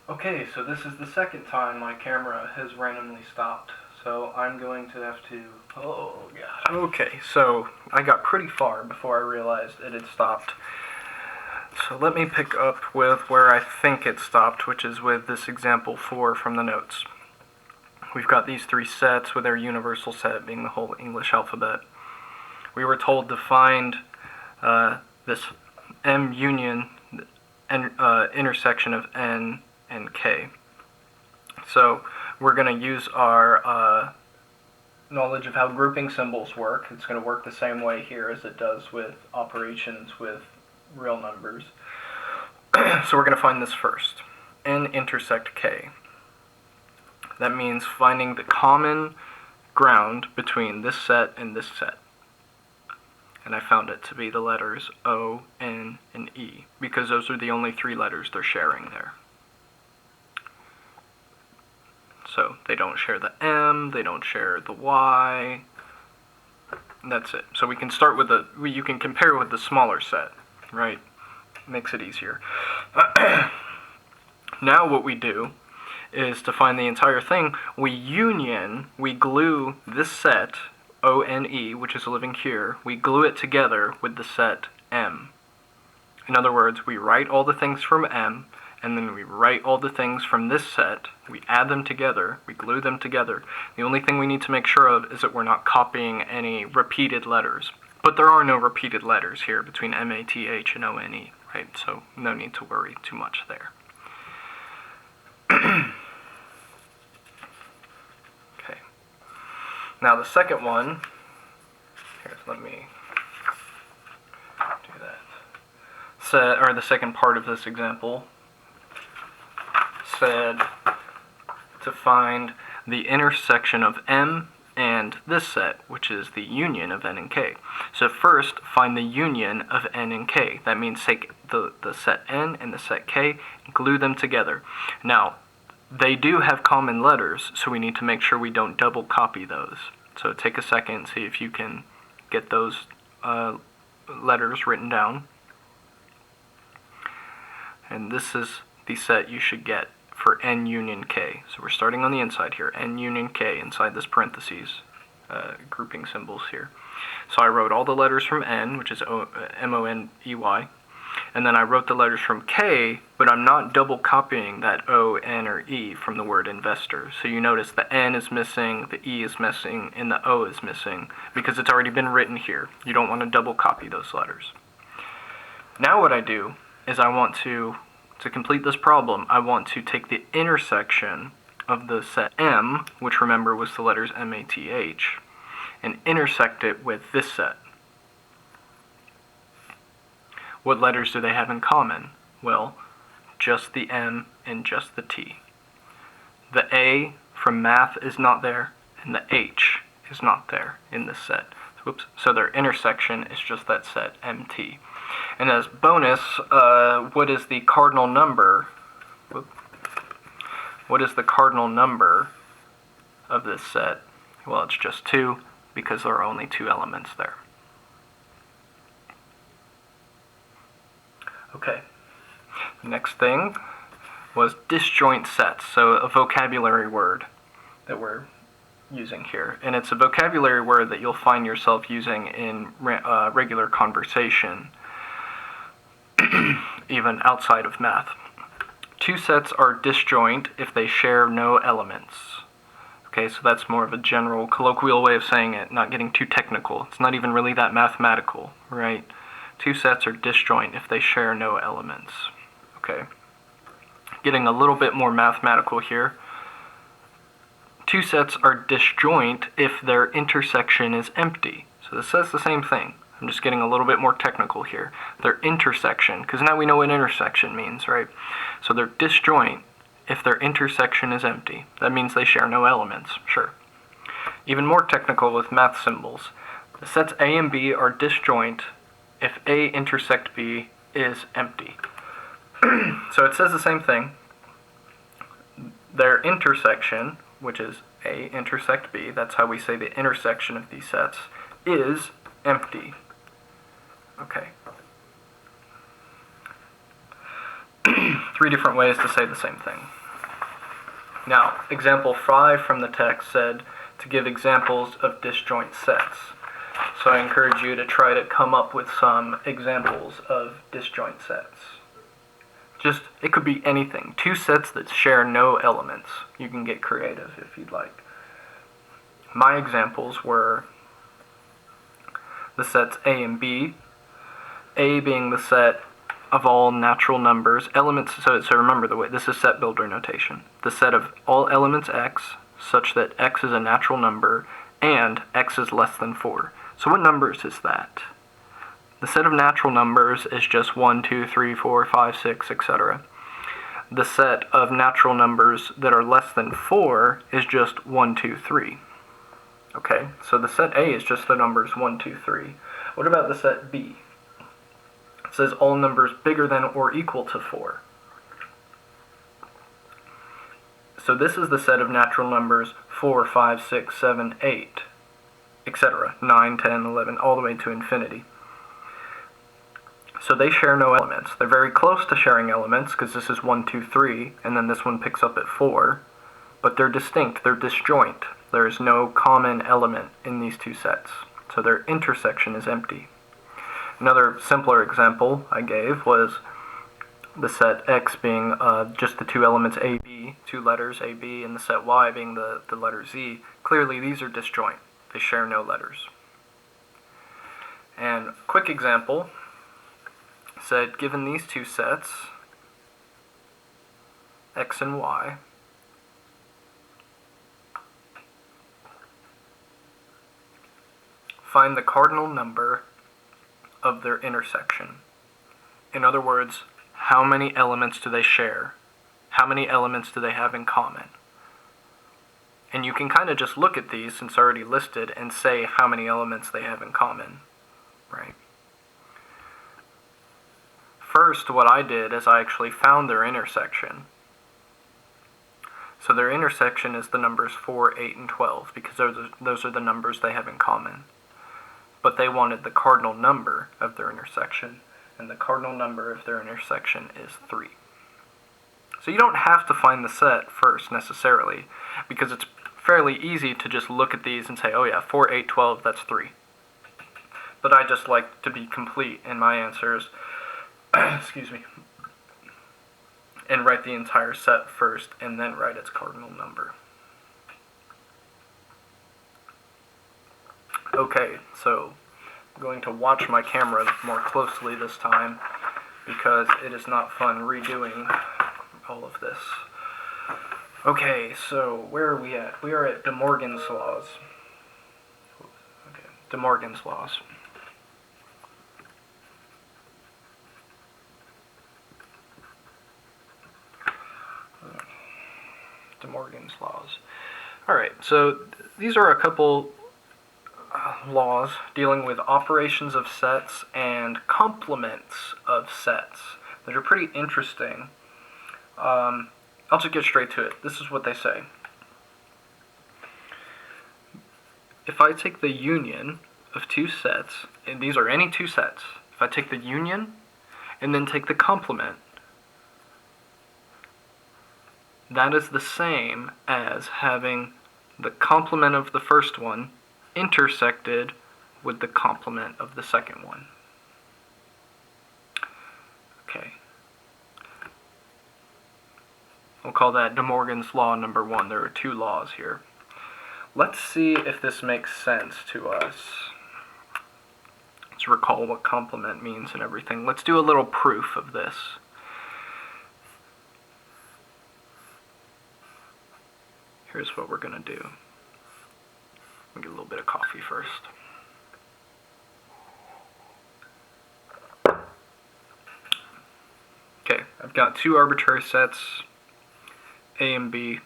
Okay, so this is the second time my camera has randomly stopped, so I'm going to have to... Oh, God. Okay, so I got pretty far before I realized it had stopped. So let me pick up with where I think it stopped, which is with this example 4 from the notes. We've got these three sets, with our universal set being the whole English alphabet. We were told to find this M union intersection of N and K. So we're going to use our knowledge of how grouping symbols work. It's going to work the same way here as it does with operations with real numbers. So we're going to find this first. N intersect K. That means finding the common ground between this set and this set. And I found it to be the letters O, N, and E, because those are the only three letters they're sharing there. So they don't share the M, they don't share the Y, and that's it. So we can start with you can compare with the smaller set, right? Makes it easier. Now what we do is to find the entire thing, we glue this set, O-N-E, which is living here, we glue it together with the set M. In other words, we write all the things from M, and then we write all the things from this set, we add them together, we glue them together. The only thing we need to make sure of is that we're not copying any repeated letters. But there are no repeated letters here between M-A-T-H and O-N-E, right? So no need to worry too much there. Okay. Now the second one, let me do that. The second part of this example said to find the intersection of M and this set, which is the union of N and K. So first, find the union of N and K. That means take the set N and the set K and glue them together. Now, they do have common letters, so we need to make sure we don't double copy those. So take a second, see if you can get those letters written down. And this is the set you should get for N union K. So we're starting on the inside here, N union K inside this parentheses, grouping symbols here. So I wrote all the letters from N, which is M-O-N-E-Y, and then I wrote the letters from K, but I'm not double copying that O, N, or E from the word investor. So you notice the N is missing, the E is missing, and the O is missing, because it's already been written here. You don't want to double copy those letters. Now what I do is I want to complete this problem, I want to take the intersection of the set M, which remember was the letters M-A-T-H, and intersect it with this set. What letters do they have in common? Well, just the M and just the T. The A from math is not there, and the H is not there in this set. Oops. So their intersection is just that set, MT. And as bonus, what is the cardinal number? What is the cardinal number of this set? Well, it's just 2, because there are only 2 elements there. Okay. The next thing was disjoint sets, so a vocabulary word that we're using here. And it's a vocabulary word that you'll find yourself using in regular conversation, even outside of math. 2 sets are disjoint if they share no elements. Okay, so that's more of a general colloquial way of saying it, not getting too technical. It's not even really that mathematical, right? 2 sets are disjoint if they share no elements. Okay. Getting a little bit more mathematical here. 2 sets are disjoint if their intersection is empty. So this says the same thing. I'm just getting a little bit more technical here. Their intersection, because now we know what intersection means, right? So they're disjoint if their intersection is empty. That means they share no elements, sure. Even more technical with math symbols. The sets A and B are disjoint if A intersect B is empty. So it says the same thing. Their intersection, which is A intersect B, that's how we say the intersection of these sets, is empty. Okay. 3 different ways to say the same thing. Now, example 5 from the text said to give examples of disjoint sets. So I encourage you to try to come up with some examples of disjoint sets. It could be anything. 2 sets that share no elements. You can get creative if you'd like. My examples were the sets A and B, A being the set of all natural numbers, elements, so remember this is set builder notation. The set of all elements x, such that x is a natural number, and x is less than 4. So what numbers is that? The set of natural numbers is just 1, 2, 3, 4, 5, 6, etc. The set of natural numbers that are less than 4 is just 1, 2, 3. Okay, so the set A is just the numbers 1, 2, 3. What about the set B? It says all numbers bigger than or equal to 4. So this is the set of natural numbers 4, 5, 6, 7, 8, etc. 9, 10, 11, all the way to infinity. So they share no elements. They're very close to sharing elements because this is 1, 2, 3, and then this one picks up at 4. But they're distinct, they're disjoint. There is no common element in these 2 sets. So their intersection is empty. Another simpler example I gave was the set X being just the 2 elements AB, 2 letters AB, and the set Y being the letter Z. Clearly these are disjoint. They share no letters. And quick example said given these 2 sets, X and Y, find the cardinal number of their intersection. In other words, how many elements do they share? How many elements do they have in common? And you can kind of just look at these since they're already listed and say how many elements they have in common, right? First, what I did is I actually found their intersection. So their intersection is the numbers 4, 8, and 12 because those are the numbers they have in common. But they wanted the cardinal number of their intersection, and the cardinal number of their intersection is 3. So you don't have to find the set first necessarily, because it's fairly easy to just look at these and say, oh yeah, 4, 8, 12, that's 3. But I just like to be complete in my answers, excuse me, and write the entire set first, and then write its cardinal number. Okay, so I'm going to watch my camera more closely this time because it is not fun redoing all of this. Okay, so where are we at? We are at De Morgan's laws. Okay, De Morgan's laws. De Morgan's laws. Alright, so these are a couple laws dealing with operations of sets and complements of sets that are pretty interesting. I'll just get straight to it. This is what they say. If I take the union of 2 sets, and these are any 2 sets, if I take the union and then take the complement, that is the same as having the complement of the first one intersected with the complement of the second one. Okay. We'll call that De Morgan's law number 1. There are 2 laws here. Let's see if this makes sense to us. Let's recall what complement means and everything. Let's do a little proof of this. Here's what we're going to do. Get a little bit of coffee first. Okay, I've got 2 arbitrary sets, A and B.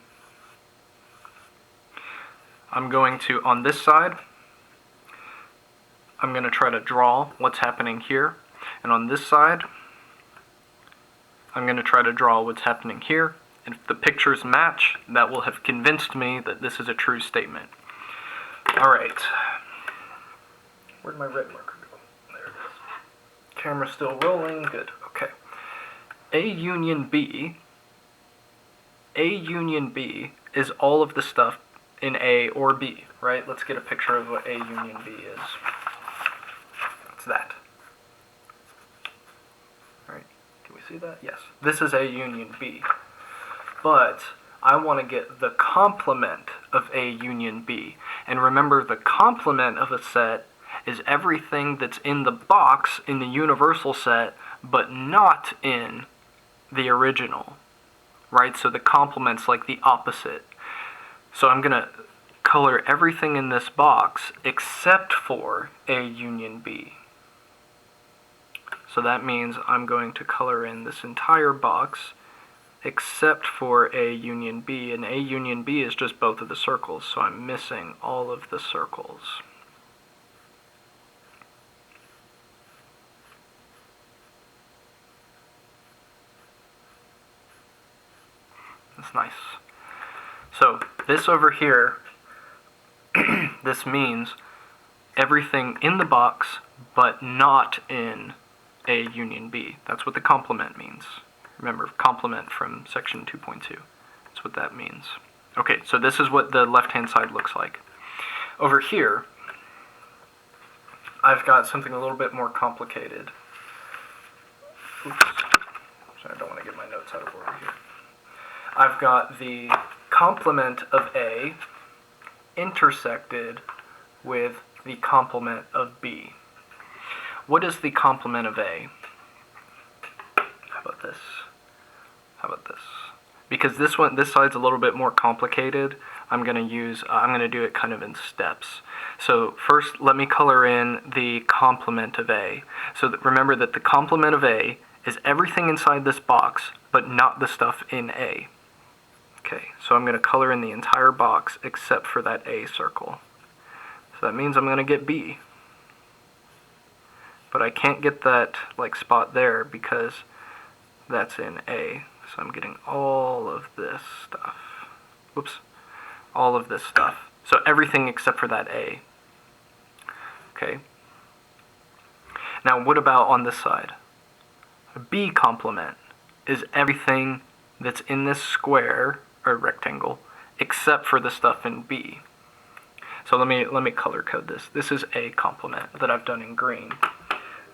I'm going to, on this side, I'm going to try to draw what's happening here. And on this side, I'm going to try to draw what's happening here. And if the pictures match, that will have convinced me that this is a true statement. Alright. Where'd my red marker go? There it is. Camera's still rolling. Good. Okay. A union B A union B is all of the stuff in A or B, right? Let's get a picture of what A union B is. It's that. Right? Can we see that? Yes. This is A union B. But I want to get the complement of A union B. And remember, the complement of a set is everything that's in the box in the universal set, but not in the original. Right? So the complement's like the opposite. So I'm going to color everything in this box except for A union B. So that means I'm going to color in this entire box except for A union B, and A union B is just both of the circles, so I'm missing all of the circles. That's nice. So this over here, this means everything in the box but not in A union B. That's what the complement means. Remember, complement from section 2.2. That's what that means. Okay, so this is what the left-hand side looks like. Over here, I've got something a little bit more complicated. Oops. Sorry, I don't want to get my notes out of order here. I've got the complement of A intersected with the complement of B. What is the complement of A? How about this? How about this? Because this side's a little bit more complicated, I'm going to do it kind of in steps. So first, let me color in the complement of A. So remember that the complement of A is everything inside this box, but not the stuff in A. Okay, so I'm going to color in the entire box except for that A circle. So that means I'm going to get B. But I can't get that like spot there because that's in A. So I'm getting all of this stuff. Whoops. All of this stuff. So everything except for that A. Okay. Now what about on this side? A B complement is everything that's in this square or rectangle except for the stuff in B. So let me color code this. This is A complement that I've done in green.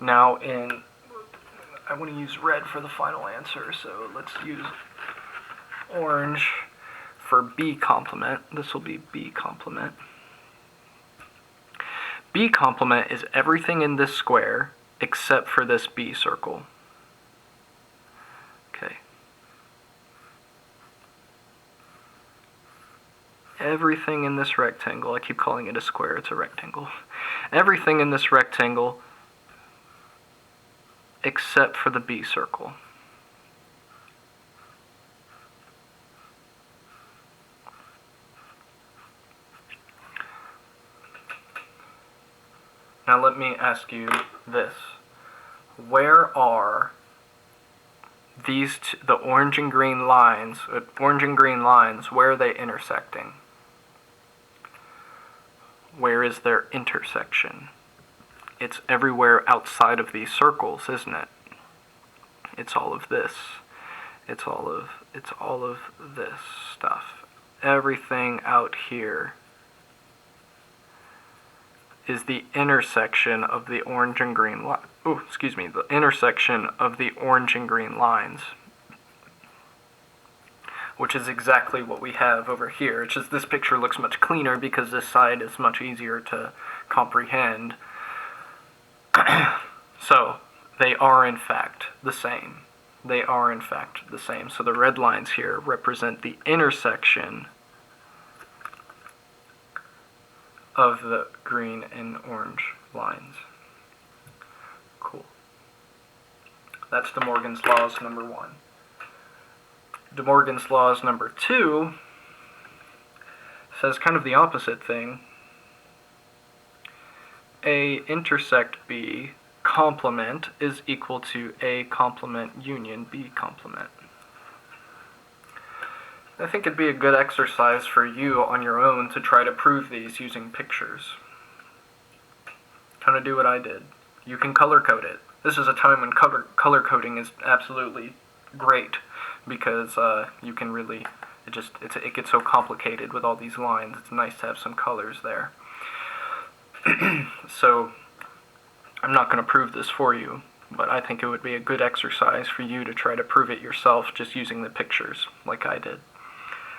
Now I want to use red for the final answer, so let's use orange for B complement. This will be B complement. B complement is everything in this square except for this B circle. Okay. Everything in this rectangle, I keep calling it a square, it's a rectangle. Everything in this rectangle except for the B circle. Now let me ask you this. Where are these the orange and green lines, where are they intersecting? Where is their intersection? It's everywhere outside of these circles, isn't it? It's all of this. It's all of this stuff. Everything out here is the intersection of the orange and green the intersection of the orange and green lines, which is exactly what we have over here. It's just this picture looks much cleaner because this side is much easier to comprehend. So they are in fact the same. They are in fact the same. So the red lines here represent the intersection of the green and orange lines. Cool. That's De Morgan's laws number 1. De Morgan's laws number 2 says kind of the opposite thing. A intersect B complement is equal to A complement union B complement. I think it'd be a good exercise for you on your own to try to prove these using pictures. Kind of do what I did. You can color code it. This is a time when color coding is absolutely great because you can really It gets so complicated with all these lines. It's nice to have some colors there. So I'm not going to prove this for you, but I think it would be a good exercise for you to try to prove it yourself just using the pictures like I did.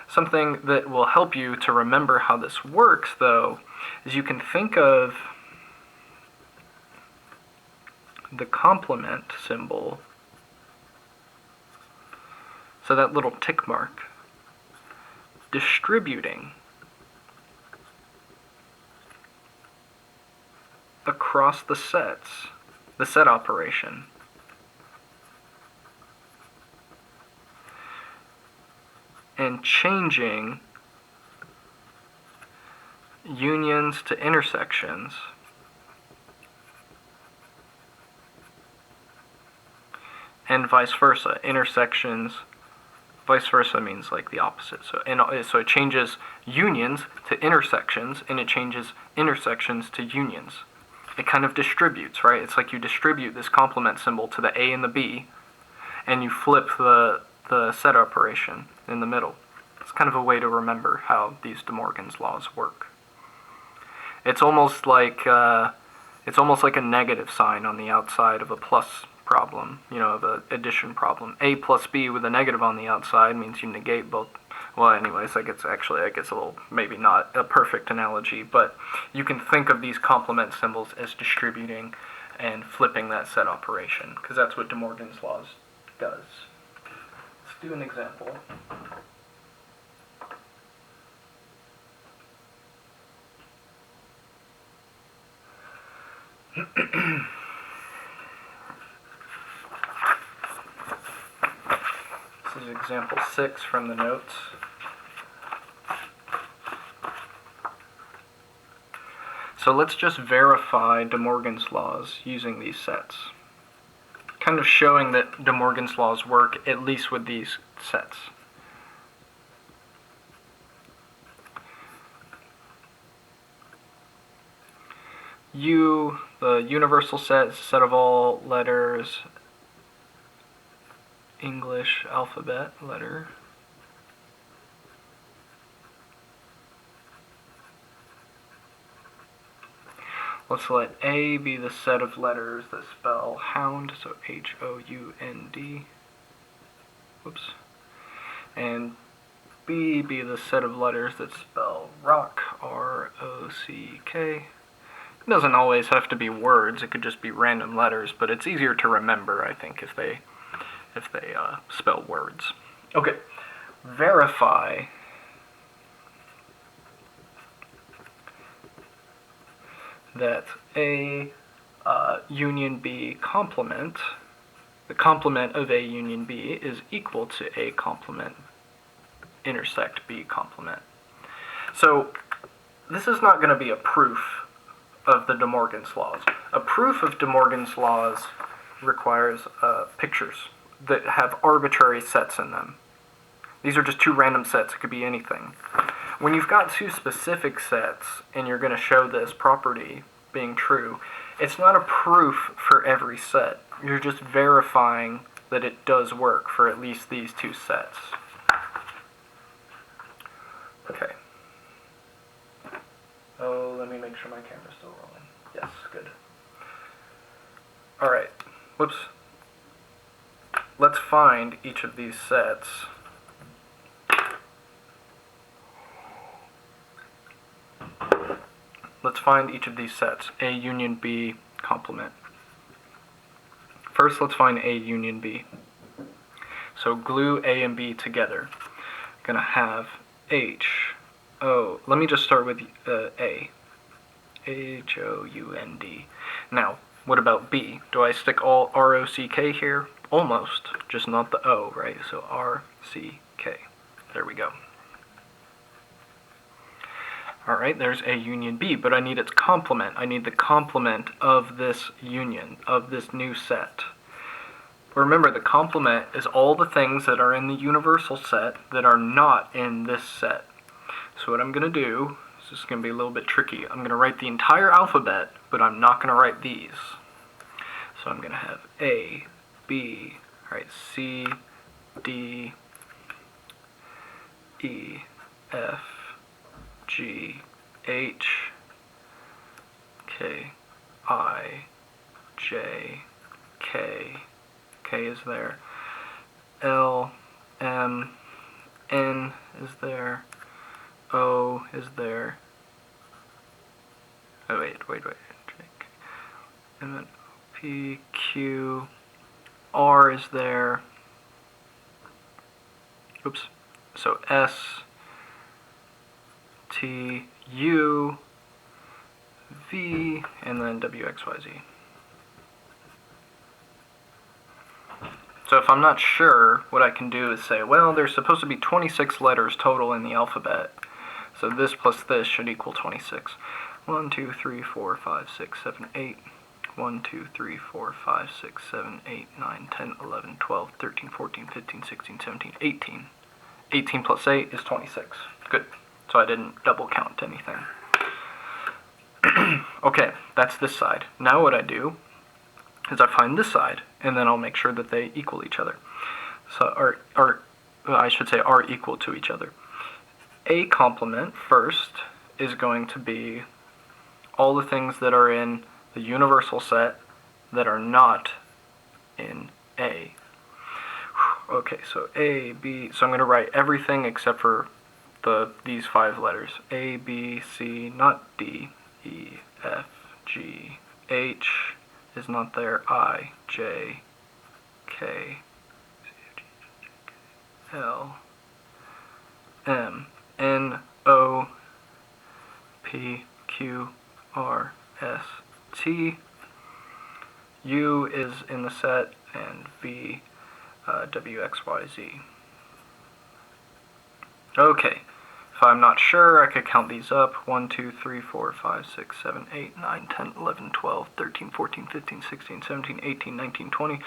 Something that will help you to remember how this works, though, is you can think of the complement symbol, so that little tick mark, distributing across the sets, the set operation. And changing unions to intersections and vice versa. Intersections, vice versa means like the opposite. So it changes unions to intersections, and it changes intersections to unions. It kind of distributes, right? It's like you distribute this complement symbol to the A and the B, and you flip the set operation in the middle. It's kind of a way to remember how these De Morgan's laws work. It's almost like a negative sign on the outside of a plus problem, of an addition problem. A plus B with a negative on the outside means you negate both. Well, anyways, I guess a little, maybe not a perfect analogy, but you can think of these complement symbols as distributing and flipping that set operation, because that's what De Morgan's laws does. Let's do an example. This is example 6 from the notes. So let's just verify De Morgan's laws using these sets. Kind of showing that De Morgan's laws work, at least with these sets. The universal set of all letters, English alphabet letter. Let's let A be the set of letters that spell hound, so H-O-U-N-D. Whoops. And B be the set of letters that spell rock, R-O-C-K. It doesn't always have to be words, it could just be random letters, but it's easier to remember, I think, if they spell words. Okay, verify that A union B complement, the complement of A union B is equal to A complement intersect B complement. So this is not going to be a proof of the De Morgan's laws. A proof of De Morgan's laws requires pictures that have arbitrary sets in them. These are just two random sets. It could be anything. When you've got two specific sets and you're going to show this property being true, it's not a proof for every set. You're just verifying that it does work for at least these two sets. Okay. Oh, let me make sure my camera's still rolling. Yes, good. Alright. Whoops. Let's find each of these sets. Let's find each of these sets. A union B complement. First, let's find A union B. So glue A and B together. I'm going to have H. Oh, let me just start with A. H-O-U-N-D. Now, what about B? Do I stick all R-O-C-K here? Almost, just not the O, right? So R-C-K. There we go. Alright, there's A union B, but I need its complement. I need the complement of this union, of this new set. Remember, the complement is all the things that are in the universal set that are not in this set. So what I'm going to do, this is going to be a little bit tricky, I'm going to write the entire alphabet, but I'm not going to write these. So I'm going to have A, B, alright, C, D, E, F, G, H, K, I, J, K, K is there, L, M, N is there, O is there, oh wait, and then P, Q, R is there, oops, so S, T, U, V, and then W, X, Y, Z. So if I'm not sure, what I can do is say, well, there's supposed to be 26 letters total in the alphabet, so this plus this should equal 26. 1, 2, 3, 4, 5, 6, 7, 8. 1, 2, 3, 4, 5, 6, 7, 8, 9, 10, 11, 12, 13, 14, 15, 16, 17, 18. 18 plus 8 is 26. Good. So I didn't double count anything. Okay, that's this side. Now what I do is I find this side, and then I'll make sure that they equal each other. So, I should say are equal to each other. A complement first is going to be all the things that are in the universal set that are not in A. Okay, so A, B, so I'm going to write everything except for these 5 letters. A, B, C, not D, E, F, G, H is not there, I, J, K, L, M, N, O, P, Q, R, S, T, U is in the set, and V, W, X, Y, Z. Okay, if I'm not sure, I could count these up. 1, 2, 3, 4, 5, 6, 7, 8, 9, 10, 11, 12, 13, 14, 15, 16, 17, 18, 19, 20,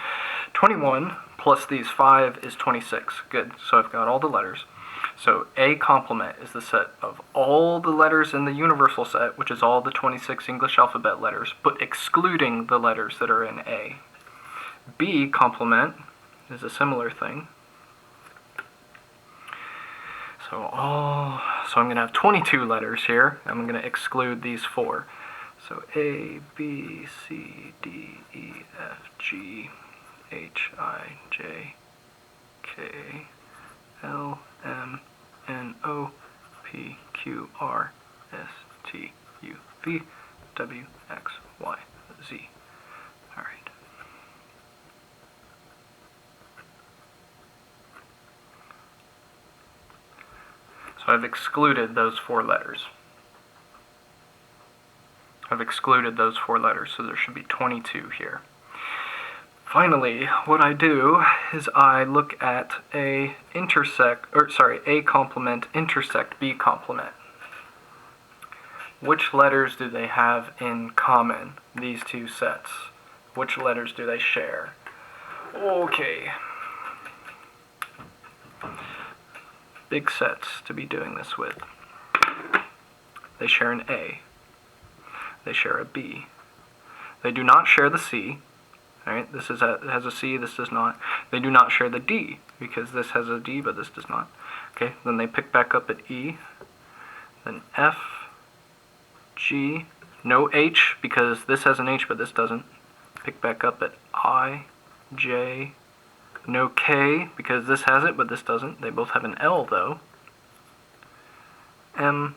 21, plus these 5 is 26. Good, so I've got all the letters. So A complement is the set of all the letters in the universal set, which is all the 26 English alphabet letters, but excluding the letters that are in A. B complement is a similar thing. So I'm going to have 22 letters here. I'm going to exclude these 4. So A, B, C, D, E, F, G, H, I, J, K, L, M, N, O, P, Q, R, S, T, U, V, W, X, Y, Z. Alright. So I've excluded those 4 letters. I've excluded those 4 letters, so there should be 22 here. Finally, what I do is I look at A complement intersect B complement. Which letters do they have in common, these two sets? Which letters do they share? Okay. Big sets to be doing this with. They share an A. They share a B. They do not share the C. Alright, this has a C, this does not. They do not share the D, because this has a D, but this does not. Okay, then they pick back up at E, then F, G, no H, because this has an H, but this doesn't. Pick back up at I, J, no K, because this has it, but this doesn't. They both have an L, though. M,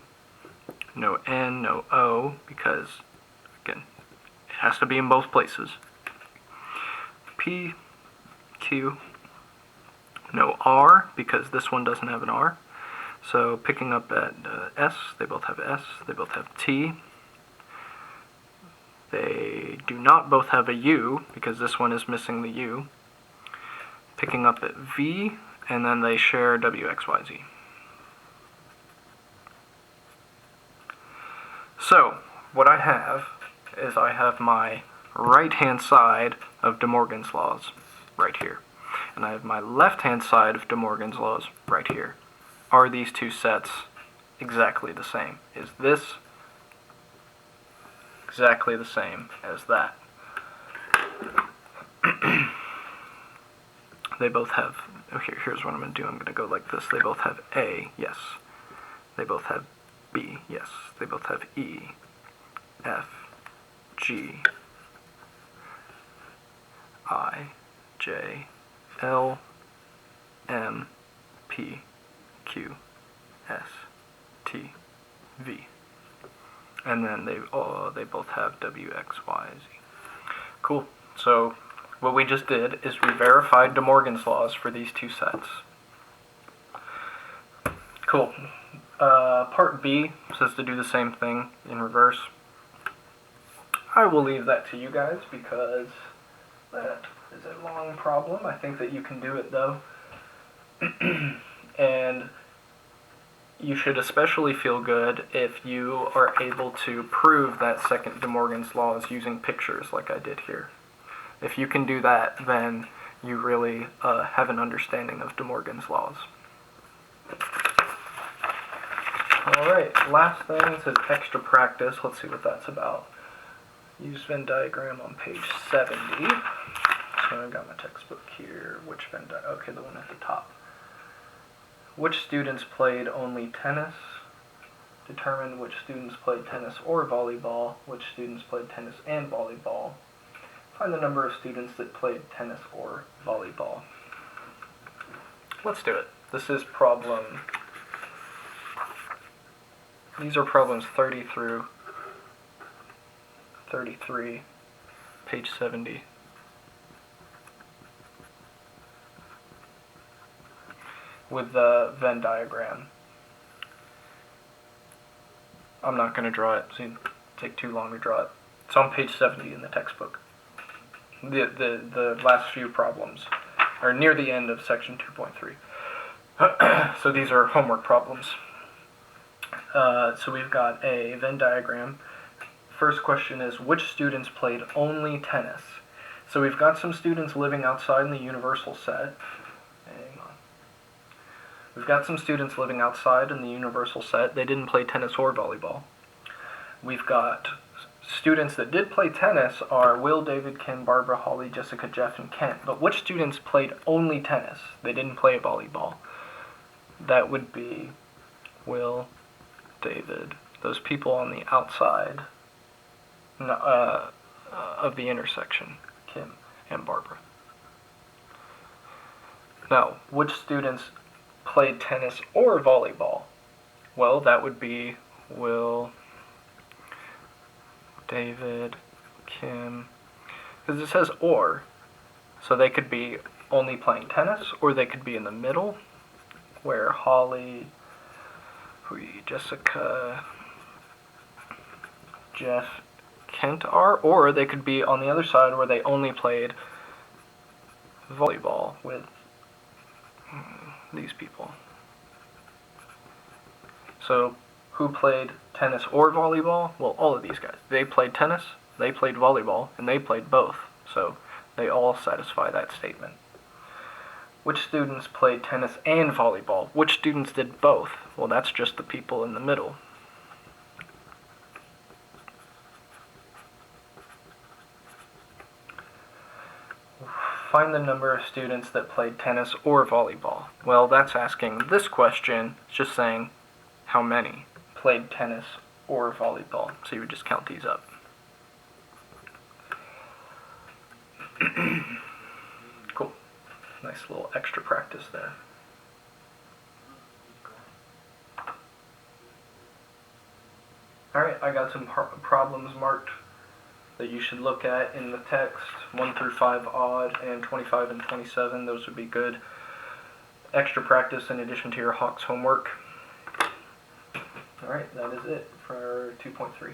no N, no O, because, again, it has to be in both places. P, Q, no R, because this one doesn't have an R. So picking up at S, they both have S, they both have T. They do not both have a U, because this one is missing the U. Picking up at V, and then they share W, X, Y, Z. So, what I have is I have my right-hand side of De Morgan's laws right here. And I have my left-hand side of De Morgan's laws right here. Are these two sets exactly the same? Is this exactly the same as that? They both have here's what I'm going to do. I'm going to go like this. They both have A, yes. They both have B, yes. They both have E, F, G, I, J, L, M, P, Q, S, T, V. And then they both have W, X, Y, Z. Cool. So what we just did is we verified De Morgan's laws for these two sets. Cool. Part B says to do the same thing in reverse. I will leave that to you guys because that is a long problem. I think that you can do it though. And you should especially feel good if you are able to prove that second De Morgan's laws using pictures like I did here. If you can do that, then you really have an understanding of De Morgan's laws. Alright, last thing says extra practice. Let's see what that's about. Use Venn diagram on page 70. So I got my textbook here. Which Venn diagram? Okay, the one at the top. Which students played only tennis? Determine which students played tennis or volleyball. Which students played tennis and volleyball. Find the number of students that played tennis or volleyball. Let's do it. This is problem... These are problems 30 through 33, page 70. With the Venn diagram. I'm not going to draw it, so it'd take too long to draw it. It's on page 70 in the textbook. The last few problems are near the end of section 2.3. So these are homework problems. So we've got a Venn diagram. First question is, which students played only tennis? So we've got some students living outside in the universal set. Hang on. We've got some students living outside in the universal set. They didn't play tennis or volleyball. We've got students that did play tennis are Will, David, Kim, Barbara, Holly, Jessica, Jeff, and Kent. But which students played only tennis? They didn't play volleyball. That would be Will, David, those people on the outside of the intersection, Kim and Barbara. Now, which students played tennis or volleyball? Well, that would be Will, David, Kim, because it says or, so they could be only playing tennis, or they could be in the middle, where Holly, Jessica, Jeff, Kent are, or they could be on the other side where they only played volleyball with these people. So, who played tennis or volleyball? Well, all of these guys. They played tennis, they played volleyball, and they played both. So, they all satisfy that statement. Which students played tennis and volleyball? Which students did both? Well, that's just the people in the middle. Find the number of students that played tennis or volleyball. Well, that's asking this question. It's just saying how many played tennis or volleyball. So you would just count these up. Cool. Nice little extra practice there. Alright, I got some problems marked that you should look at in the text. 1 through 5 odd and 25 and 27. Those would be good extra practice in addition to your Hawks homework. Alright, that is it for 2.3.